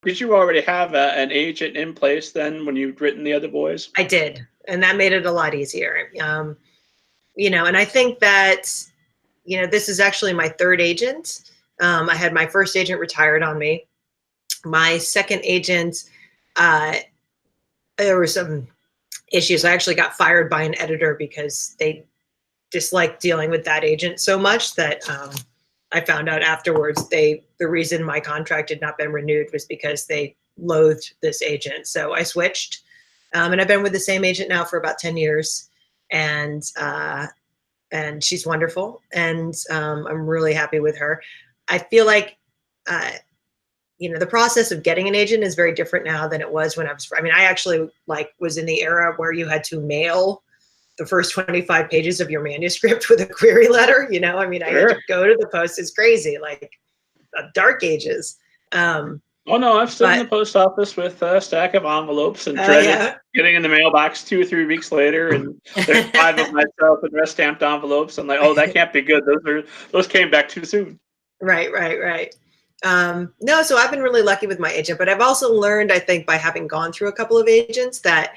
Did you already have an agent in place then when you'd written the other boys? I did, and that made it a lot easier. And I think that, this is actually my third agent. I had my first agent retired on me. My second agent, there were some issues. I actually got fired by an editor because they disliked dealing with that agent so much that I found out afterwards the reason my contract had not been renewed was because they loathed this agent. So I switched, and I've been with the same agent now for about 10 years, and she's wonderful, and I'm really happy with her. I feel like the process of getting an agent is very different now than it was when I actually was in the era where you had to mail the first 25 pages of your manuscript with a query letter. I had to go to the post. It's crazy, like dark ages. Oh no, I've stood in the post office with a stack of envelopes and dreaded getting in the mailbox 2 or 3 weeks later, and there's 5 of myself with rest stamped envelopes. I'm like, oh, that can't be good. Those came back too soon. Right. No, so I've been really lucky with my agent, but I've also learned, I think, by having gone through a couple of agents that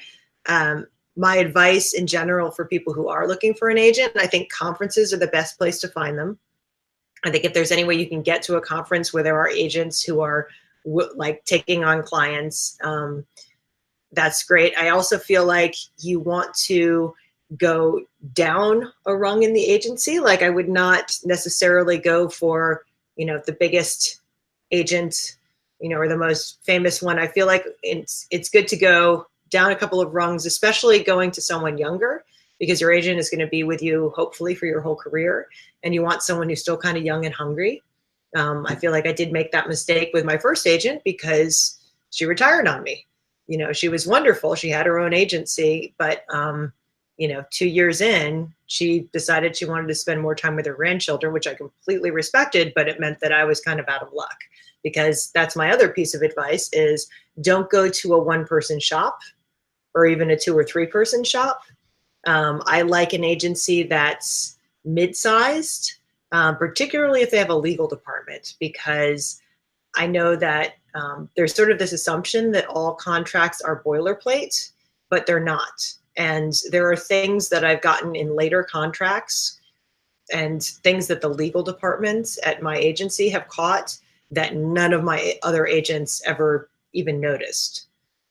my advice in general for people who are looking for an agent, I think conferences are the best place to find them. I think if there's any way you can get to a conference where there are agents who are taking on clients, that's great. I also feel like you want to go down a rung in the agency. Like I would not necessarily go for, the biggest agent, or the most famous one. I feel like it's good to go down a couple of rungs, especially going to someone younger, because your agent is going to be with you hopefully for your whole career, and you want someone who's still kind of young and hungry. I feel like I did make that mistake with my first agent because she retired on me. She was wonderful. She had her own agency, but 2 years in, she decided she wanted to spend more time with her grandchildren, which I completely respected, but it meant that I was kind of out of luck, because that's my other piece of advice is don't go to a 1-person shop or even a 2 or 3-person shop. I like an agency that's mid-sized, particularly if they have a legal department, because I know that there's sort of this assumption that all contracts are boilerplate, but they're not. And there are things that I've gotten in later contracts and things that the legal departments at my agency have caught that none of my other agents ever even noticed.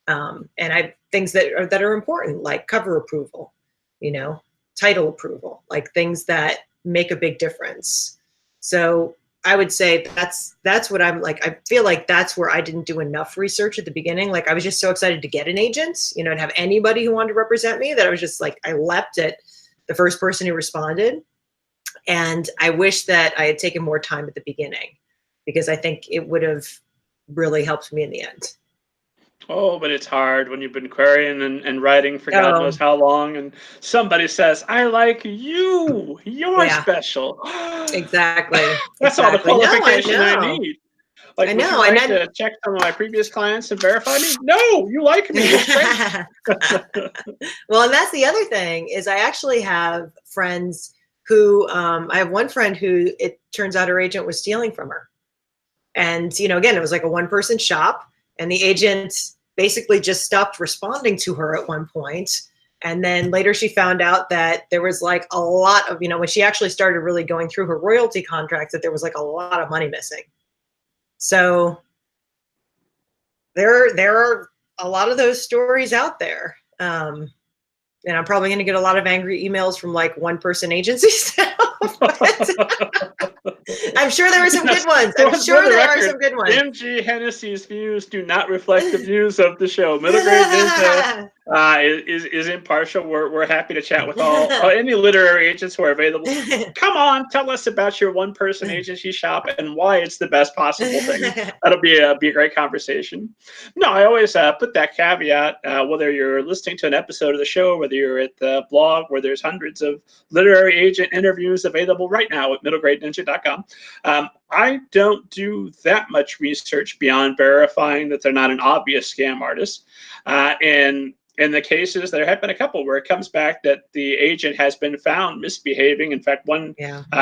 And things that are important, like cover approval, title approval, like things that make a big difference. So I would say that's what I'm like. I feel like that's where I didn't do enough research at the beginning. Like I was just so excited to get an agent, and have anybody who wanted to represent me, that I was just like, I leapt at the first person who responded. And I wish that I had taken more time at the beginning, because I think it would have really helped me in the end. Oh, but it's hard when you've been querying and writing for God knows how long, and somebody says, I like you. You're special. Exactly. That's all the qualification I need. Like, I know. Would you like to check some of my previous clients and verify me? No, you like me. It's great. Well, and that's the other thing is I actually have friends who, I have one friend who it turns out her agent was stealing from her. And, again, it was like a 1-person shop. And the agent basically just stopped responding to her at one point. And then later she found out that there was like a lot of, when she actually started really going through her royalty contracts, that there was like a lot of money missing. So there are a lot of those stories out there. And I'm probably going to get a lot of angry emails from like 1-person agencies now. I'm sure there are some good ones. I'm sure there are some good ones. MG Hennessey's views do not reflect the views of the show. Middle Grade Ninja is impartial. We're happy to chat with all any literary agents who are available. Come on, tell us about your 1-person agency shop and why it's the best possible thing. That'll be a great conversation. No, I always put that caveat, whether you're listening to an episode of the show, whether you're at the blog where there's hundreds of literary agent interviews available right now at middlegradeninja.com. I don't do that much research beyond verifying that they're not an obvious scam artist. And in the cases, there have been a couple where it comes back that the agent has been found misbehaving. In fact, one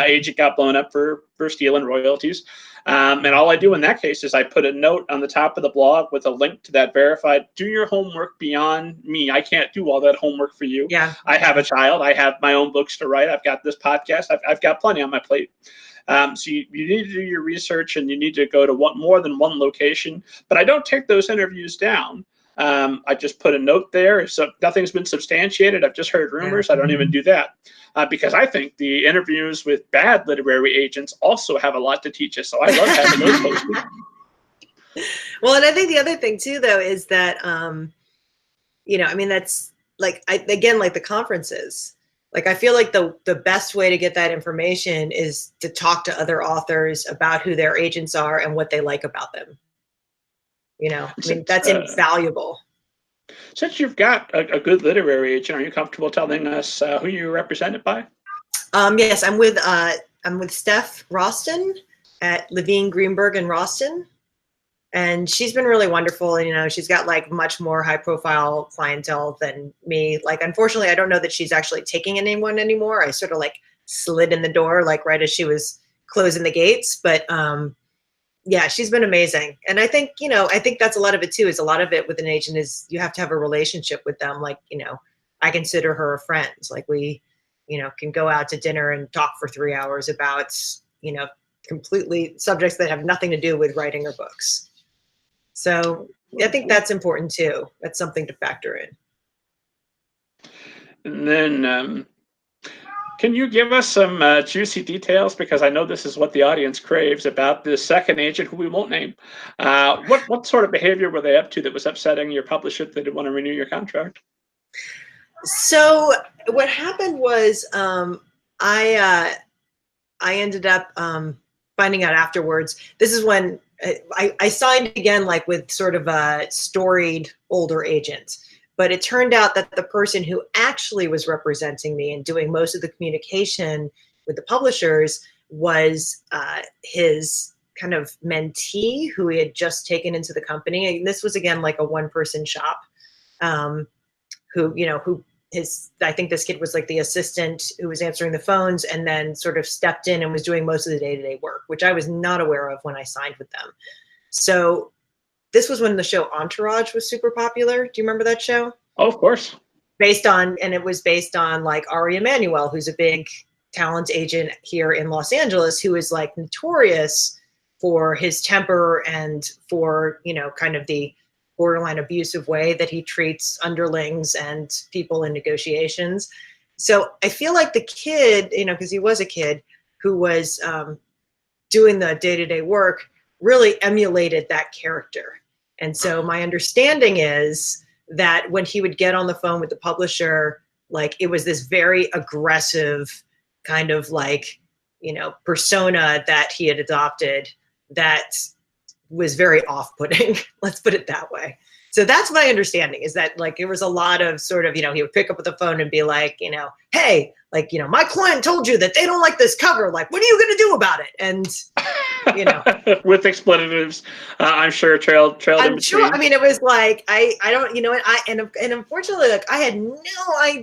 agent got blown up for stealing royalties. And all I do in that case is I put a note on the top of the blog with a link to that verified, do your homework beyond me. I can't do all that homework for you. Yeah. I have a child. I have my own books to write. I've got this podcast. I've got plenty on my plate. So you need to do your research, and you need to go to more than one location. But I don't take those interviews down. I just put a note there. So nothing's been substantiated. I've just heard rumors. I don't even do that because I think the interviews with bad literary agents also have a lot to teach us. So I love having those posted. Well, and I think the other thing too, though, is that, you know, I mean, that's like, again, like the conferences. Like, I feel like the best way to get that information is to talk to other authors about who their agents are and what they like about them. You know, I mean, that's invaluable. Since you've got a good literary agent, are you comfortable telling us who you're represented by? Yes, I'm with Steph Roston at Levine Greenberg in Roston. And she's been really wonderful. And, you know, she's got like much more high profile clientele than me. Like, unfortunately, I don't know that she's actually taking anyone anymore. I sort of like slid in the door, like right as she was closing the gates. But yeah, she's been amazing. And I think, you know, I think that's a lot of it too, is a lot of it with an agent is you have to have a relationship with them. Like, you know, I consider her a friend. Like we, you know, can go out to dinner and talk for 3 hours about, you know, completely subjects that have nothing to do with writing or books. So I think that's important too. That's something to factor in. And then can you give us some juicy details, because I know this is what the audience craves, about the second agent who we won't name. What sort of behavior were they up to that was upsetting your publisher that didn't want to renew your contract? So what happened was I ended up finding out afterwards. This is when I signed again, like with sort of a storied older agent. But it turned out that the person who actually was representing me and doing most of the communication with the publishers was his kind of mentee who he had just taken into the company. And this was, again, like a one-person shop who, you know, I think this kid was like the assistant who was answering the phones and then sort of stepped in and was doing most of the day-to-day work, which I was not aware of when I signed with them. So this was when the show Entourage was super popular. Do you remember that show? Oh, of course. And it was based on like Ari Emanuel, who's a big talent agent here in Los Angeles, who is like notorious for his temper and for, you know, kind of the borderline abusive way that he treats underlings and people in negotiations. So I feel like the kid, you know, because he was a kid who was doing the day-to-day work, really emulated that character. And so my understanding is that when he would get on the phone with the publisher, like it was this very aggressive kind of like, you know, persona that he had adopted that was very off-putting. Let's put it that way. So that's my understanding, is that like, it was a lot of sort of, you know, he would pick up the phone and be like, you know, hey, like, you know, my client told you that they don't like this cover. Like, what are you going to do about it? And, you know, with expletives, I'm sure trailed in between. Sure. I mean, it was like, I don't, you know, and unfortunately, like I had no idea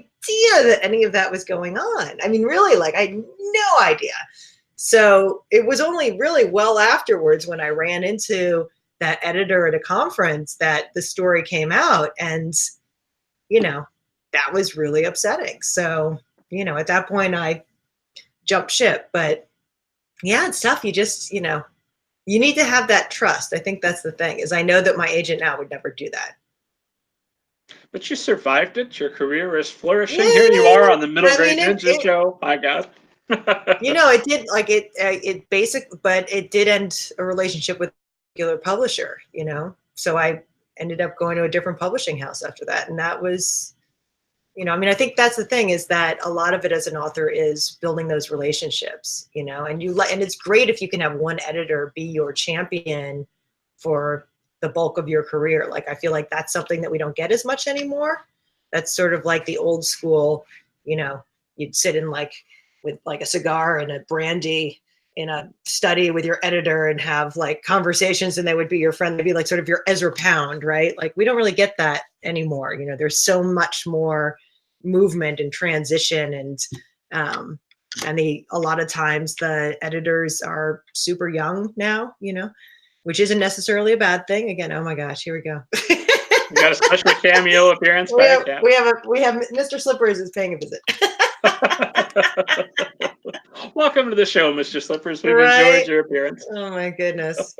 that any of that was going on. I mean, really, like I had no idea. So it was only really well afterwards when I ran into that editor at a conference that the story came out, and, you know, that was really upsetting. So, you know, at that point I jumped ship, but yeah, it's tough. You just, you know, you need to have that trust. I think that's the thing, is I know that my agent now would never do that. But you survived it. Your career is flourishing. Here you are on the Middle Grade Ninja show. My God. You know, it did like it basic, but it did end a relationship with a regular publisher, you know? So I ended up going to a different publishing house after that. And that was, you know, I mean, I think that's the thing, is that a lot of it as an author is building those relationships, you know, and it's great if you can have one editor be your champion for the bulk of your career. Like, I feel like that's something that we don't get as much anymore. That's sort of like the old school, you know, you'd sit in like with like a cigar and a brandy a study with your editor and have like conversations, and they would be your friend. They'd be like sort of your Ezra Pound, right? Like we don't really get that anymore. You know, there's so much more movement and transition, and a lot of times the editors are super young now, you know, which isn't necessarily a bad thing. Again, oh my gosh, here we go. We got a special cameo appearance. We have Mr. Slippers is paying a visit. Welcome to the show, Mr. Slippers. We've enjoyed your appearance. Oh my goodness.